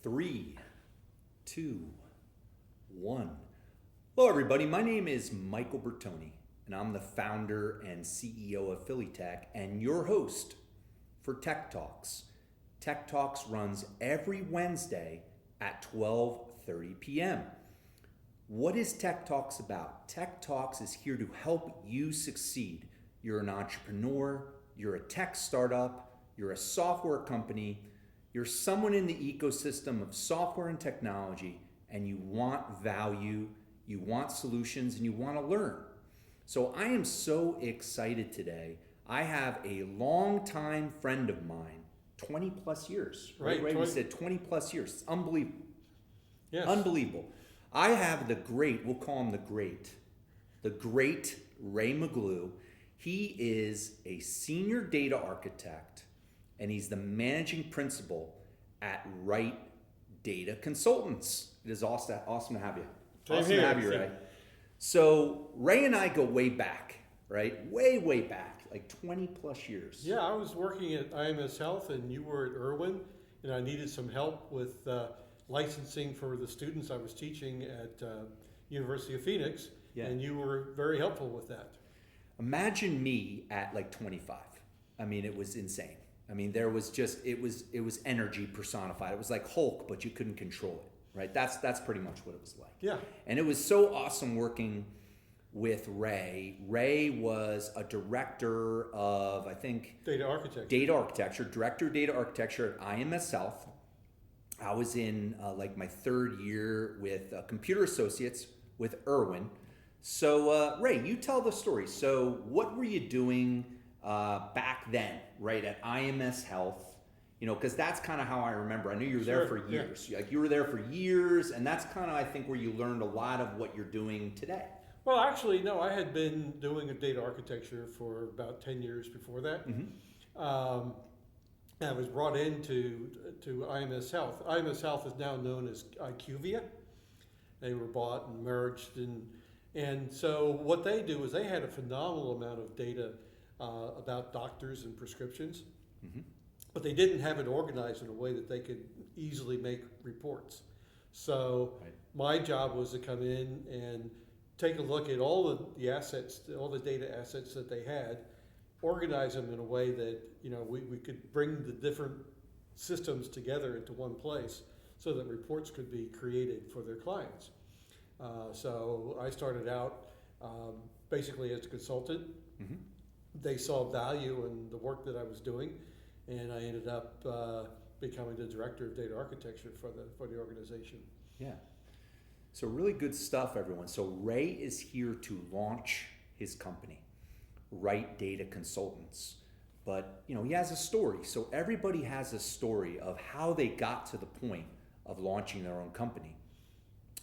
Three, two, one. Hello, everybody. My name is Michael Bertoni, and I'm the founder and CEO of PhillyTech and your host for Tech Talks. Tech Talks runs every Wednesday at 12:30 p.m. What is Tech Talks about? Tech Talks is here to help you succeed. You're an entrepreneur, you're a tech startup, you're a software company, you're someone in the ecosystem of software and technology, and you want value, you want solutions, and you want to learn. So I am so excited today. I have a longtime friend of mine, 20 plus years. Right? We said 20 plus years. It's unbelievable. Yes. Unbelievable. I have the great, we'll call him the great Ray McGlew. He is a senior data architect, and he's the managing principal at Right Data Consultants. It is awesome to have you. Awesome to have you, Ray. So Ray and I go way back, right? Way back, like 20 plus years. Yeah, I was working at IMS Health, and you were at Irwin, and I needed some help with licensing for the students I was teaching at University of Phoenix, and you were very helpful with that. Imagine me at like 25. I mean, it was insane. I mean, there was just, it was energy personified. It was like Hulk, but you couldn't control it, right? That's pretty much what it was like. Yeah. And it was so awesome working with Ray. Ray was a director of, I think, Data architecture, director of data architecture at IMS Health. I was in like my third year with Computer Associates with Irwin. So Ray, you tell the story. So what were you doing back then, right, at IMS Health? You know, because that's kind of how I remember. I knew you were there for years. Like you were there for years, and that's kind of, I think, where you learned a lot of what you're doing today. Well, actually, no, I had been doing a data architecture for about 10 years before that. Mm-hmm. I was brought into IMS Health. IMS Health is now known as IQVIA. They were bought and merged, and so what they do is they had a phenomenal amount of data about doctors and prescriptions, mm-hmm. but they didn't have it organized in a way that they could easily make reports. So my job was to come in and take a look at all the assets, all the data assets that they had, organize them in a way that we could bring the different systems together into one place so that reports could be created for their clients. So I started out basically as a consultant. Mm-hmm. They saw value in the work that I was doing, and I ended up becoming the director of data architecture for the organization. Yeah. So really good stuff, everyone. So Ray is here to launch his company, Right Data Consultants. But he has a story. So everybody has a story of how they got to the point of launching their own company.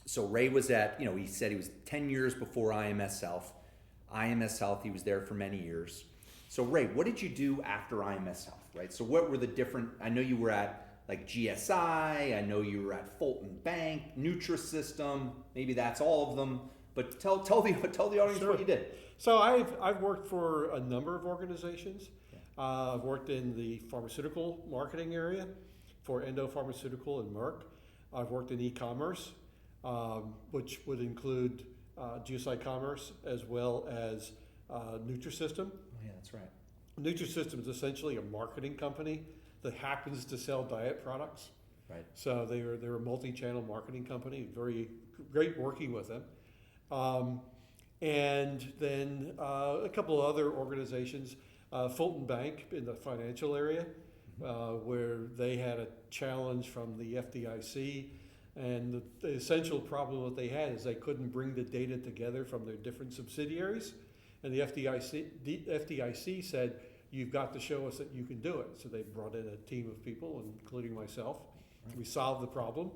So Ray was at, he said he was 10 years before IMS Health. IMS Health, he was there for many years. So Ray, what did you do after IMS Health, right? So what were the different, I know you were at like GSI, I know you were at Fulton Bank, Nutrisystem, maybe that's all of them, but tell the audience what you did. So I've worked for a number of organizations. I've worked in the pharmaceutical marketing area for Endo Pharmaceutical and Merck. I've worked in e-commerce, which would include GSI Commerce as well as Nutrisystem. Oh yeah, that's right. Nutrisystem is essentially a marketing company that happens to sell diet products. Right. So they're a multi-channel marketing company. Very great working with them. And then a couple of other organizations, Fulton Bank in the financial area, where they had a challenge from the FDIC. And the essential problem that they had is they couldn't bring the data together from their different subsidiaries. And the FDIC said, you've got to show us that you can do it. So they brought in a team of people, including myself. Right. We solved the problem.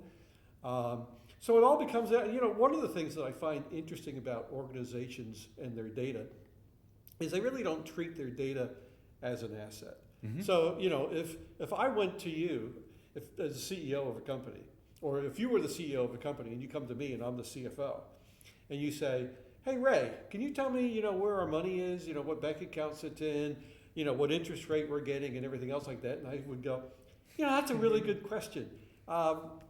So it all becomes that, one of the things that I find interesting about organizations and their data is they really don't treat their data as an asset. Mm-hmm. So, if I went to you as a CEO of a company, or if you were the CEO of a company and you come to me and I'm the CFO, and you say, hey, Ray, can you tell me, where our money is, what bank accounts it's in, what interest rate we're getting and everything else like that? And I would go, that's a really good question.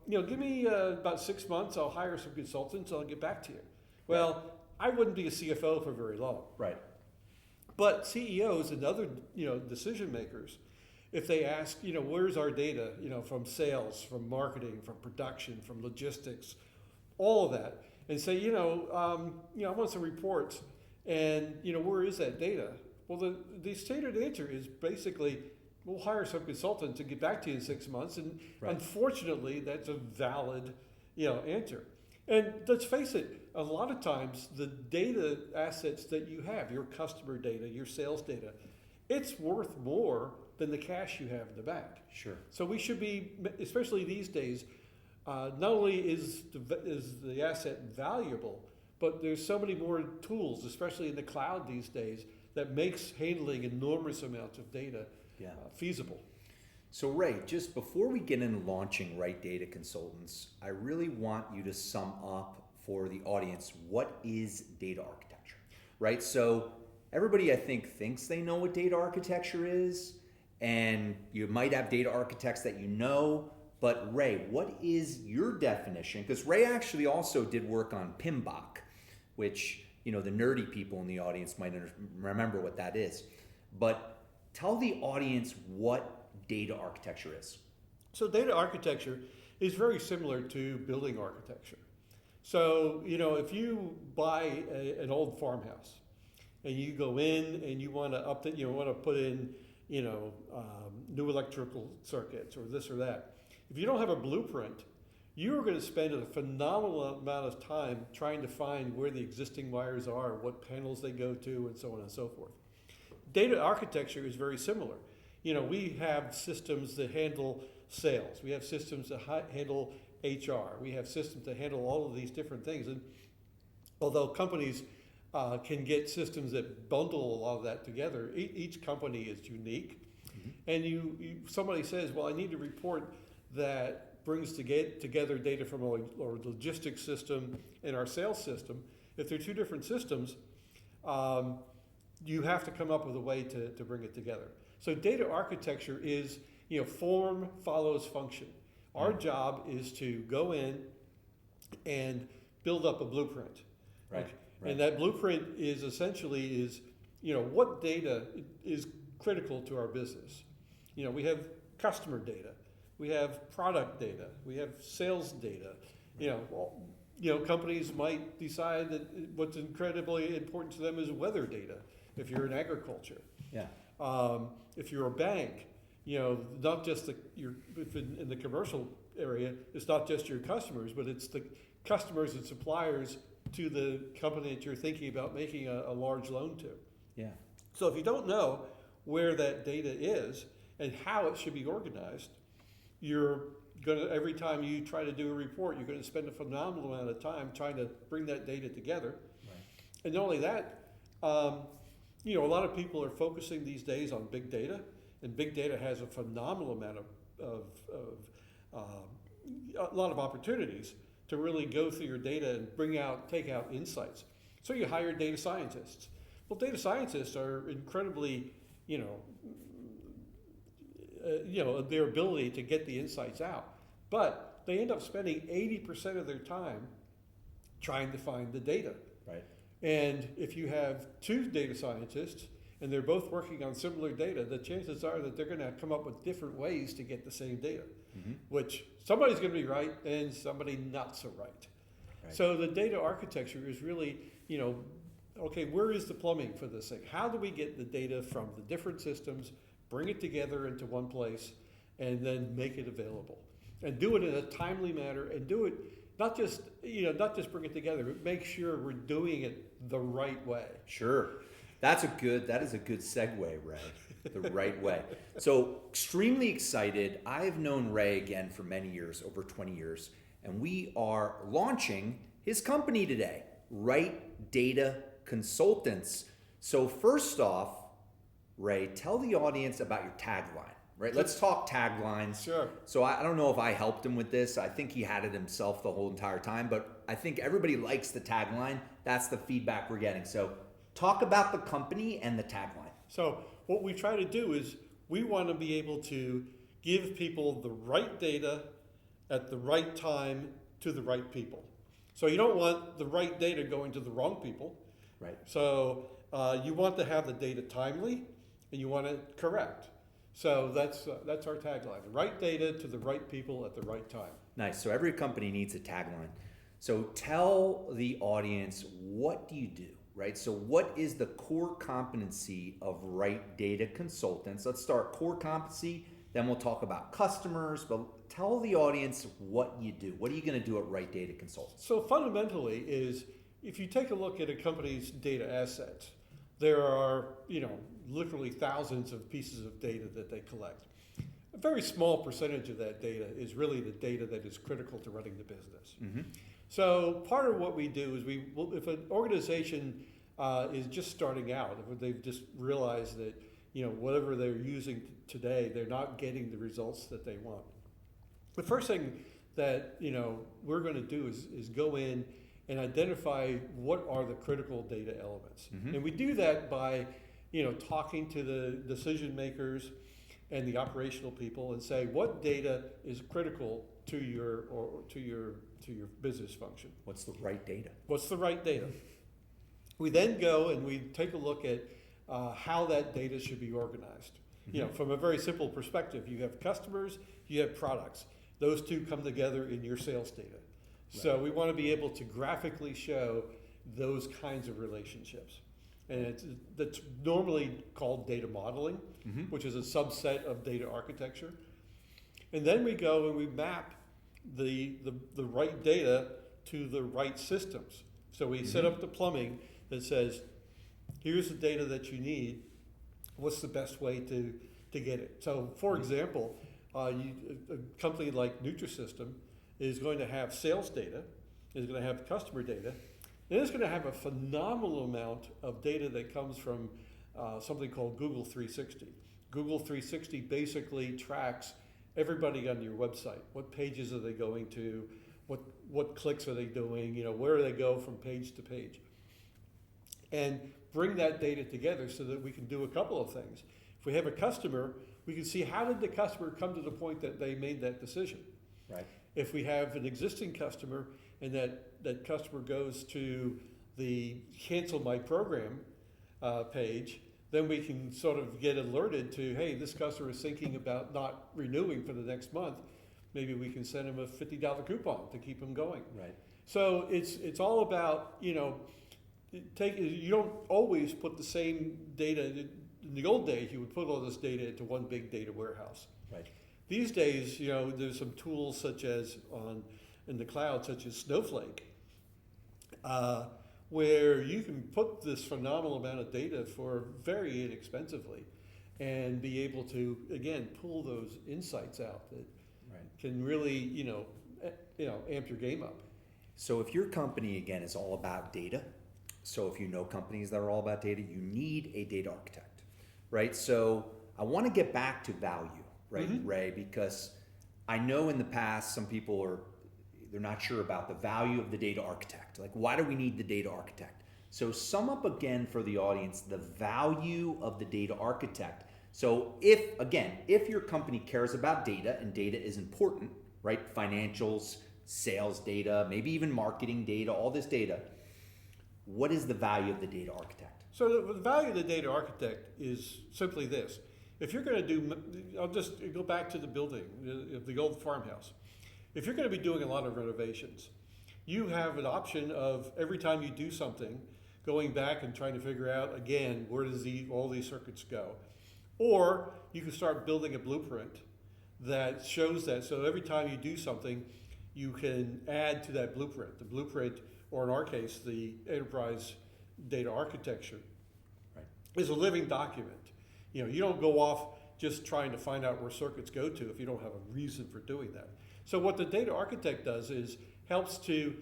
give me about 6 months. I'll hire some consultants. I'll get back to you. Well, I wouldn't be a CFO for very long. Right. But CEOs and other decision makers, if they ask, where's our data, from sales, from marketing, from production, from logistics, all of that, and say, I want some reports, and where is that data? Well, the standard answer is basically, we'll hire some consultant to get back to you in 6 months, and unfortunately, that's a valid, answer. And let's face it, a lot of times the data assets that you have, your customer data, your sales data, it's worth more than the cash you have in the bank. Sure. So we should be, especially these days, not only is the asset valuable, but there's so many more tools, especially in the cloud these days, that makes handling enormous amounts of data feasible. So Ray, just before we get into launching Right Data Consultants, I really want you to sum up for the audience, what is data architecture, right? So everybody, I think, thinks they know what data architecture is, and you might have data architects that you know, but Ray, what is your definition? Because Ray actually also did work on PMBOK, which, the nerdy people in the audience might remember what that is. But tell the audience what data architecture is. So data architecture is very similar to building architecture. So, if you buy an old farmhouse and you go in and you want to update, want to put in, new electrical circuits or this or that, if you don't have a blueprint, you're going to spend a phenomenal amount of time trying to find where the existing wires are, what panels they go to, and so on and so forth. Data architecture is very similar. We have systems that handle sales. We have systems that handle HR. We have systems that handle all of these different things. And although companies can get systems that bundle a lot of that together, each company is unique. Mm-hmm. And somebody says, well, I need a report that brings together data from our logistics system and our sales system. If they're two different systems, you have to come up with a way to bring it together. So data architecture is, form follows function. Our job is to go in and build up a blueprint. Right. Okay? Right. And that blueprint is essentially what data is critical to our business. We have customer data, we have product data, we have sales data. Companies might decide that what's incredibly important to them is weather data if you're in agriculture. Yeah. If you're a bank, not just if in the commercial area, it's not just your customers, but it's the customers and suppliers to the company that you're thinking about making a large loan to. Yeah. So if you don't know where that data is and how it should be organized, you're going to, every time you try to do a report, you're going to spend a phenomenal amount of time trying to bring that data together. Right. And not only that, a lot of people are focusing these days on big data, and big data has a phenomenal amount of a lot of opportunities to really go through your data and take out insights. So you hire data scientists. Well, data scientists are incredibly, their ability to get the insights out, but they end up spending 80% of their time trying to find the data. Right. And if you have two data scientists and they're both working on similar data, the chances are that they're going to come up with different ways to get the same data, mm-hmm. which somebody's going to be right and somebody not so right. So the data architecture is really, okay, where is the plumbing for this thing? How do we get the data from the different systems, bring it together into one place, and then make it available? And do it in a timely manner, and do it not just bring it together, but make sure we're doing it the right way. Sure. That is a good segue, Ray. The right way. So extremely excited. I've known Ray again for many years, over 20 years, and we are launching his company today, Right Data Consultants. So first off, Ray, tell the audience about your tagline. Right, let's talk taglines. Sure. So I don't know if I helped him with this. I think he had it himself the whole entire time, but I think everybody likes the tagline. That's the feedback we're getting. So talk about the company and the tagline. So what we try to do is we want to be able to give people the right data at the right time to the right people. So you don't want the right data going to the wrong people. Right. So you want to have the data timely, and you want it correct. So that's our tagline: the right data to the right people at the right time. Nice. So every company needs a tagline. So tell the audience, what do you do, right? So what is the core competency of right data consultants? Let's start core competency, then we'll talk about customers, but tell the audience what you do. What are you going to do at Right Data Consultants? So fundamentally is, if you take a look at a company's data assets, there are, literally thousands of pieces of data that they collect. A very small percentage of that data is really the data that is critical to running the business. Mm-hmm. So part of what we do is if an organization is just starting out, if they've just realized that, whatever they're using today, they're not getting the results that they want. The first thing that, we're going to do is go in and identify what are the critical data elements. Mm-hmm. And we do that by, talking to the decision makers and the operational people and say, what data is critical to your business function? What's the right data? What's the right data? We then go and we take a look at how that data should be organized. Mm-hmm. From a very simple perspective, you have customers, you have products. Those two come together in your sales data. Right. So we want to be able to graphically show those kinds of relationships. And that's normally called data modeling, mm-hmm. which is a subset of data architecture. And then we go and we map the right data to the right systems. So we mm-hmm. set up the plumbing that says, here's the data that you need. What's the best way to get it? So, for mm-hmm. example, a company like Nutrisystem is going to have sales data, is going to have customer data, and it's going to have a phenomenal amount of data that comes from something called Google 360. Google 360 basically tracks everybody on your website. What pages are they going to? What clicks are they doing? Where do they go from page to page? And bring that data together so that we can do a couple of things. If we have a customer, we can see how did the customer come to the point that they made that decision. Right. If we have an existing customer and that customer goes to the cancel my program page, then we can sort of get alerted to, hey, this customer is thinking about not renewing for the next month. Maybe we can send them a $50 coupon to keep them going. Right. So it's all about, you don't always put the same data. In the old days, you would put all this data into one big data warehouse. Right. These days, there's some tools such as in the cloud, such as Snowflake, where you can put this phenomenal amount of data for very inexpensively and be able to, again, pull those insights out that right. can really, amp your game up. So if your company, again, is all about data, so if you know companies that are all about data, you need a data architect, right? So I want to get back to value, right, mm-hmm. Ray, because I know in the past some people they're not sure about the value of the data architect. Like, why do we need the data architect? So sum up again for the audience the value of the data architect. So if your company cares about data, and data is important, right? Financials, sales data, maybe even marketing data, all this data, what is the value of the data architect? So the value of the data architect is simply this. If you're going to do, I'll just go back to the building, the old farmhouse. If you're going to be doing a lot of renovations, you have an option of every time you do something, going back and trying to figure out, again, where does all these circuits go? Or you can start building a blueprint that shows that. So every time you do something, you can add to that blueprint. The blueprint, or in our case, the enterprise data architecture, right, is a living document. You don't go off just trying to find out where circuits go to if you don't have a reason for doing that. So what the data architect does is helps to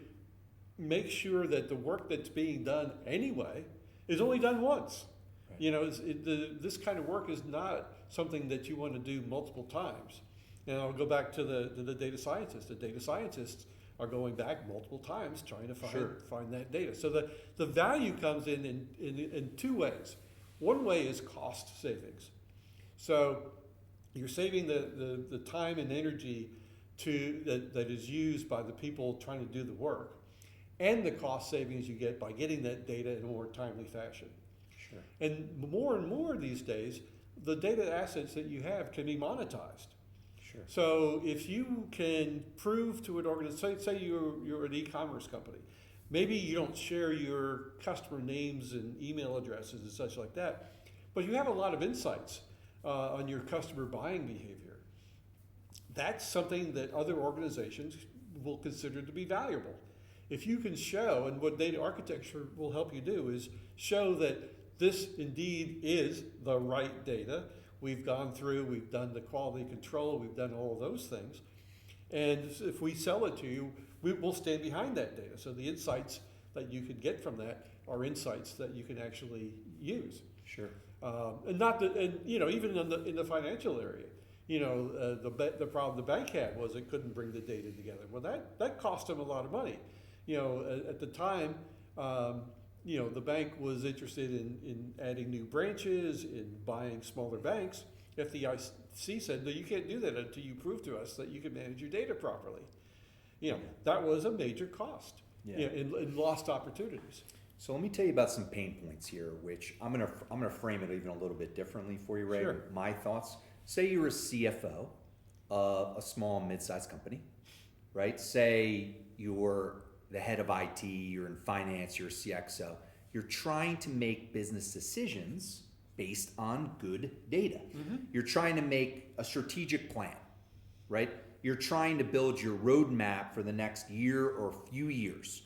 make sure that the work that's being done anyway is only done once. Right. This kind of work is not something that you want to do multiple times. And I'll go back to the data scientists. The data scientists are going back multiple times trying to find that data. So the value comes in two ways. One way is cost savings. So you're saving the time and energy that is used by the people trying to do the work, and the cost savings you get by getting that data in a more timely fashion. Sure. And more these days, the data assets that you have can be monetized. Sure. So if you can prove to an organization, say you're an e-commerce company, maybe you don't share your customer names and email addresses and such like that, but you have a lot of insights on your customer buying behavior. That's something that other organizations will consider to be valuable. If you can show, and what data architecture will help you do is show that this indeed is the right data. We've gone through, we've done the quality control, we've done all of those things. And if we sell it to you, we'll stand behind that data. So the insights that you can get from that are insights that you can actually use. Sure. And not that, and even in the financial area, the problem the bank had was it couldn't bring the data together. Well, that cost them a lot of money. At the time, the bank was interested in adding new branches, in buying smaller banks. FDIC said, no, you can't do that until you prove to us that you can manage your data properly. That was a major cost, in lost opportunities. So let me tell you about some pain points here, which I'm gonna frame it even a little bit differently for you, Ray. Sure. My thoughts. Say you're a CFO of a small mid-sized company, right? Say you're the head of IT, you're in finance, you're a CXO. You're trying to make business decisions based on good data. Mm-hmm. You're trying to make a strategic plan, right? You're trying to build your roadmap for the next year or few years.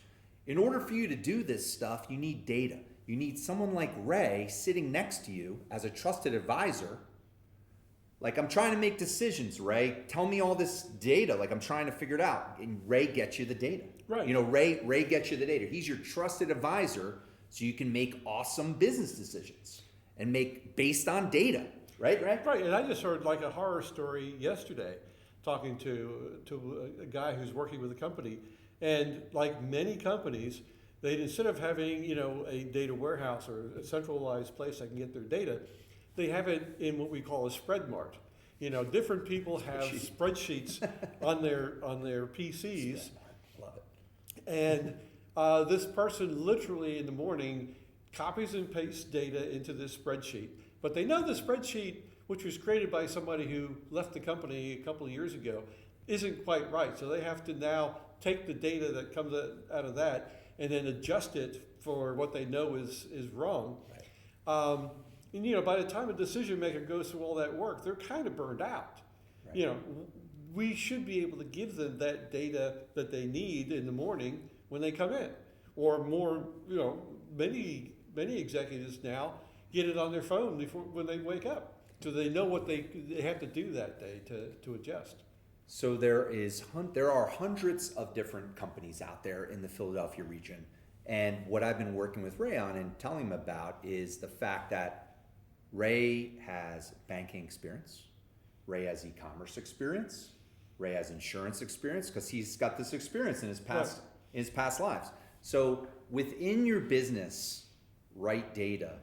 In order for you to do this stuff, you need data. You need someone like Ray sitting next to you as a trusted advisor. Like, I'm trying to make decisions, Ray. Tell me all this data. Like, I'm trying to figure it out. And Ray gets you the data. Right. Ray gets you the data. He's your trusted advisor, so you can make awesome business decisions and make based on data. Right? Right. And I just heard like a horror story yesterday, talking to a guy who's working with a company. And like many companies, instead of having a data warehouse or a centralized place that can get their data, they have it in what we call a spread mart. Different people have spreadsheets on their PCs. Love it. And this person literally in the morning copies and pastes data into this spreadsheet. But they know the spreadsheet, which was created by somebody who left the company a couple of years ago, isn't quite right. So they have to now take the data that comes out of that and then adjust it for what they know is wrong. Right. And by the time a decision maker goes through all that work, they're kind of burned out. Right. We should be able to give them that data that they need in the morning when they come in, or more. Many executives now get it on their phone when they wake up, so they know what they have to do that day to adjust. So there are hundreds of different companies out there in the Philadelphia region, and what I've been working with Ray on and telling him about is the fact that Ray has banking experience, Ray has e-commerce experience, Ray has insurance experience because he's got this experience in his past lives. So within your business, right data,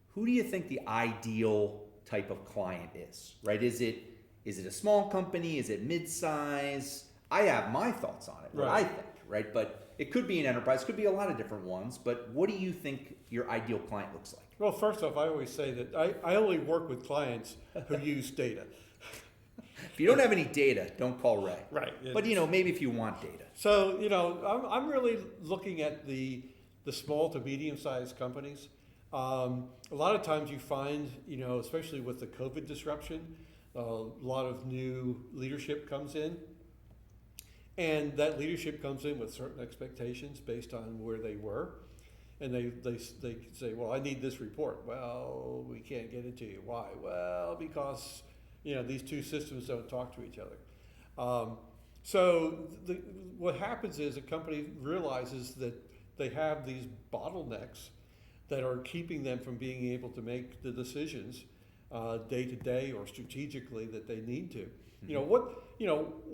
who do you think the ideal type of client is? Right? Is it a small company? Is it mid-size? I have my thoughts on it, what I think, right? But it could be an enterprise, could be a lot of different ones, but what do you think your ideal client looks like? Well, first off, I always say that I only work with clients who use data. If you don't have any data, don't call Ray. Right. But maybe if you want data. So, I'm really looking at the small to medium-sized companies. A lot of times you find, especially with the COVID disruption, a lot of new leadership comes in. And that leadership comes in with certain expectations based on where they were. And they say, well, I need this report. Well, we can't get it to you. Why? Well, because these two systems don't talk to each other. So what happens is a company realizes that they have these bottlenecks that are keeping them from being able to make the decisions day to day or strategically that they need to. Mm-hmm.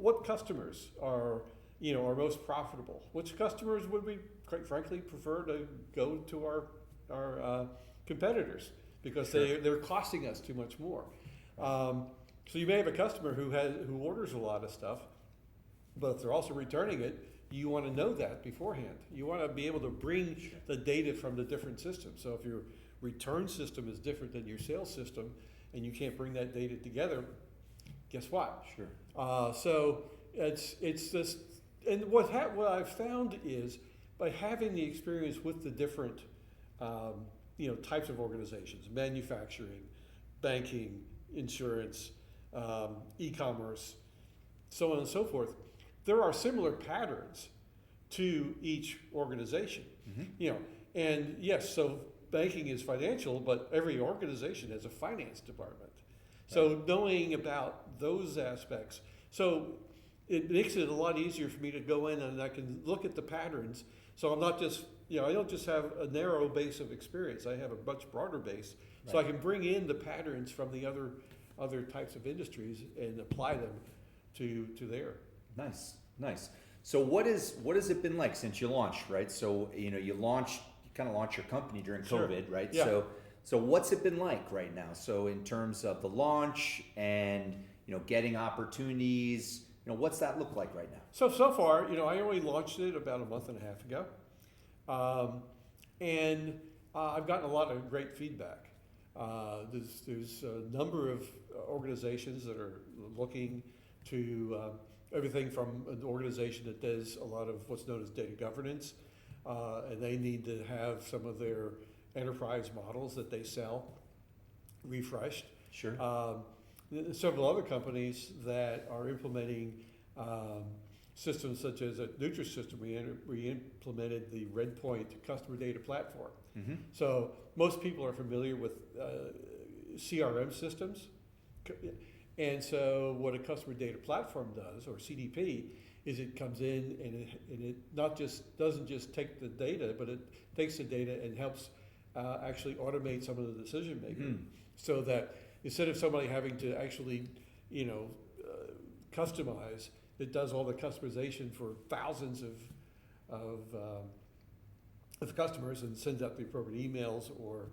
What customers are most profitable? Which customers would we, quite frankly, prefer to go to our competitors because they're costing us too much more. So you may have a customer who orders a lot of stuff, But if they're also returning it, you want to know that beforehand. You want to be able to bring the data from the different systems. So if your return system is different than your sales system and you can't bring that data together, guess what? Sure. So it's this, and what I've found is by having the experience with the different types of organizations, manufacturing, banking, insurance, e-commerce, so on and so forth, there are similar patterns to each organization. Mm-hmm. And yes, so banking is financial, but every organization has a finance department. So knowing about those aspects, so it makes it a lot easier for me to go in and I can look at the patterns. So I'm not just, I don't just have a narrow base of experience. I have a much broader base. Right. So I can bring in the patterns from the other types of industries and apply them to there. Nice. So what has it been like since you launched, right? So you kind of launched your company during COVID, sure. Right? Yeah. So what's it been like right now? So in terms of the launch and getting opportunities, what's that look like right now? So far, I only launched it about a month and a half ago, and I've gotten a lot of great feedback. There's a number of organizations that are looking to everything from an organization that does a lot of what's known as data governance, and they need to have some of their enterprise models that they sell refreshed. Sure. Several other companies that are implementing systems such as at Nutrisystem, we implemented the Redpoint customer data platform. Mm-hmm. So most people are familiar with CRM systems. And so what a customer data platform does, or CDP, is it comes in and it doesn't just take the data, but it takes the data and helps actually automate some of the decision making, so that instead of somebody having to actually, customize, it does all the customization for thousands of customers and sends out the appropriate emails or,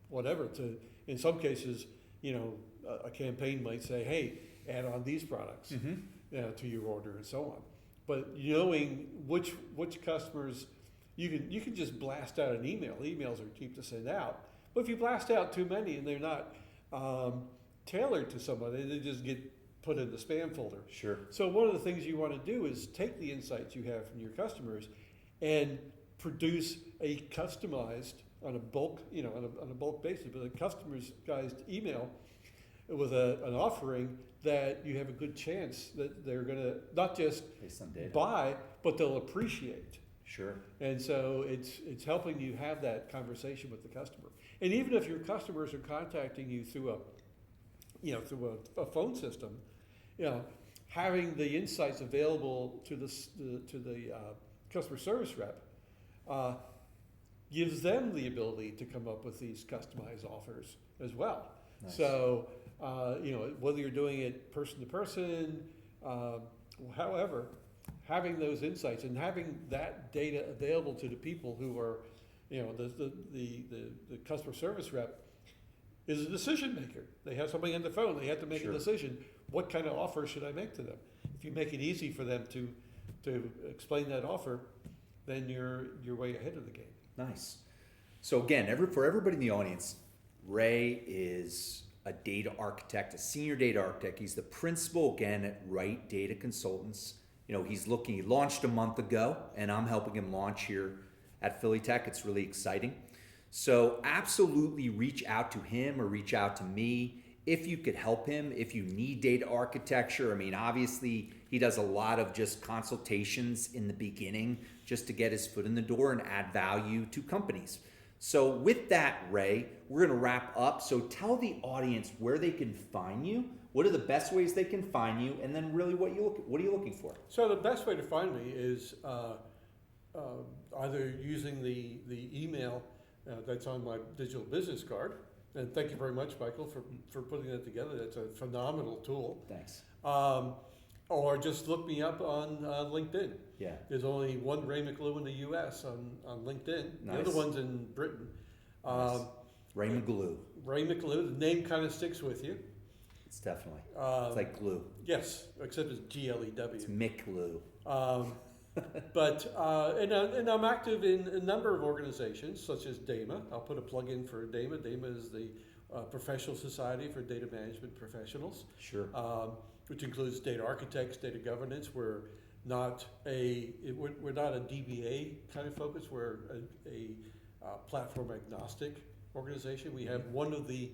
whatever. To in some cases, a campaign might say, "Hey, add on these products to your order," and so on. But knowing which customers. You can just blast out an email. Emails are cheap to send out. But if you blast out too many and they're not tailored to somebody, they just get put in the spam folder. Sure. So one of the things you want to do is take the insights you have from your customers and produce a customized on a bulk basis, but a customized email with an offering that you have a good chance that they're going to not just buy, but they'll appreciate. Sure. And so it's helping you have that conversation with the customer. And even if your customers are contacting you through a phone system, having the insights available to the customer service rep gives them the ability to come up with these customized offers as well. Nice. So whether you're doing it person to person, however, having those insights and having that data available to the people who are, the customer service rep is a decision maker. They have somebody on the phone. They have to make Sure. a decision. What kind of offer should I make to them? If you make it easy for them to explain that offer, then you're way ahead of the game. Nice. So again, for everybody in the audience, Ray is a data architect, a senior data architect. He's the principal again at Right Data Consultants. He launched a month ago, and I'm helping him launch here at PhillyTech. It's really exciting. So absolutely reach out to him or reach out to me if you could help him, if you need data architecture. I mean, obviously, he does a lot of just consultations in the beginning just to get his foot in the door and add value to companies. So with that, Ray, we're going to wrap up. So tell the audience where they can find you. What are the best ways they can find you, and then really what are you looking for? So the best way to find me is either using the email that's on my digital business card, and thank you very much, Michael, for putting that together. That's a phenomenal tool. Thanks. Or just look me up on LinkedIn. Yeah. There's only one Ray McGlew in the U.S. on LinkedIn. Nice. The other one's in Britain. Nice. Ray McGlew. Ray McGlew. The name kind of sticks with you. It's definitely. It's like glue. Yes, except it's GLEW. It's McGlew. And I'm active in a number of organizations, such as DAMA. I'll put a plug in for DAMA. DAMA is the Professional Society for Data Management Professionals. Sure. Which includes data architects, data governance. We're not a DBA kind of focus. We're a platform agnostic organization. We have one of the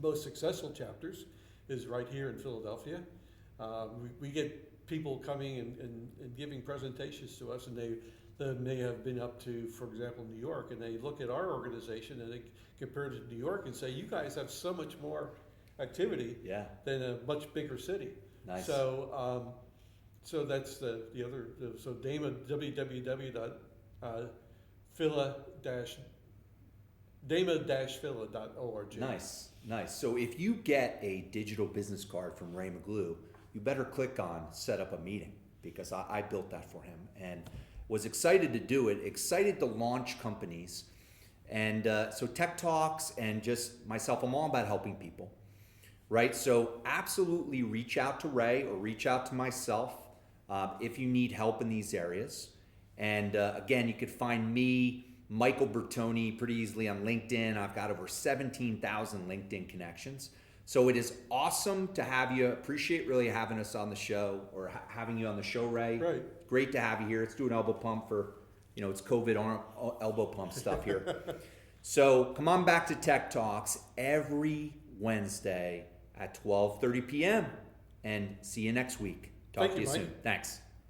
most successful chapters is right here in Philadelphia. We get people coming and giving presentations to us, and they may have been up to, for example, New York, and they look at our organization and they compare it to New York and say, you guys have so much more activity than a much bigger city. Nice. So that's the other. So DAMA, dama-phila.org. Nice. So if you get a digital business card from Ray McGlew, you better click on set up a meeting, because I built that for him and was excited to do it, excited to launch companies. And so Tech Talks and just myself, I'm all about helping people, right? So absolutely reach out to Ray or reach out to myself if you need help in these areas. And again, you could find me, Michael Bertoni, pretty easily on LinkedIn. I've got over 17,000 LinkedIn connections. So it is awesome to have you. Appreciate really having us on the show, or having you on the show, Ray. Right. Great to have you here. Let's do an elbow pump for, it's COVID elbow pump stuff here. So come on back to Tech Talks every Wednesday at 12:30 p.m. and see you next week. Talk to you soon. Thanks.